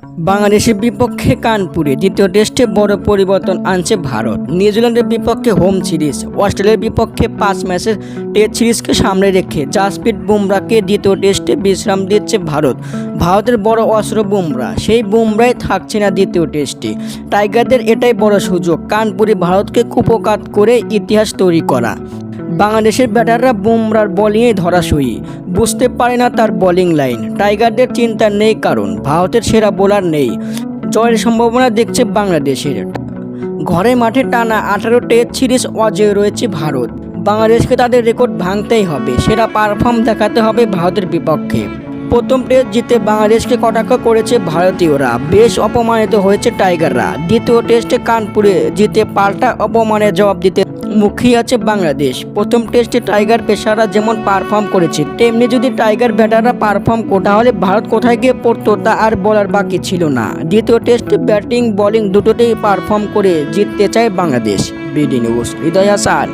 বাংলাদেশের বিপক্ষে কানপুরে দ্বিতীয় টেস্টে বড় পরিবর্তন আনছে ভারত। নিউজিল্যান্ডের বিপক্ষে হোম সিরিজ, অস্ট্রেলিয়ার বিপক্ষে 5 ম্যাচের টেস্ট সিরিজকে সামনে রেখে জাসপ্রীত বুমরাকে দ্বিতীয় টেস্টে বিশ্রাম দিচ্ছে ভারত। ভারতের বড় অস্ত্র বুমরা, সেই বুমরাই থাকছে না দ্বিতীয় টেস্টে। টাইগারদের এটাই বড় সুযোগ কানপুরে ভারতকে কুপোকাত করে ইতিহাস তৈরি করা। বাংলাদেশের ব্যাটাররা বুমরার বোলিংয়ে ধরাশয়ী, বুঝতে পারে না তার বোলিং লাইন। টাইগারদের চিন্তা নেই, কারণ ভারতের সেরা বোলার নেই। জয়ের সম্ভাবনা দেখছে বাংলাদেশের। ঘরে মাঠে টানা 18 টেস্ট সিরিজ অজেয় রয়েছে ভারত। বাংলাদেশকে তাদের রেকর্ড ভাঙতেই হবে, সেরা পারফর্ম দেখাতে হবে ভারতের বিপক্ষে। প্রথম টেস্ট জিতে বাংলাদেশকে কটাক্ষ করেছে ভারতীয়রা, বেশ অপমানিত হয়েছে টাইগাররা। দ্বিতীয় টেস্টে কানপুরে জিতে পাল্টা অপমানের জবাব দিতে মুখিয়ে আছে বাংলাদেশ। প্রথম টেস্টে টাইগার পেসাররা যেমন পারফর্ম করেছে, তেমনি যদি টাইগার ব্যাটাররা পারফর্ম তাহলে ভারত কোথায় গিয়ে পড়তো তা আর বলার বাকি ছিল না। দ্বিতীয় টেস্টে ব্যাটিং বোলিং দুটোতেই পারফর্ম করে জিততে চায় বাংলাদেশ। বিডি নিউজ, হৃদয় হাসান।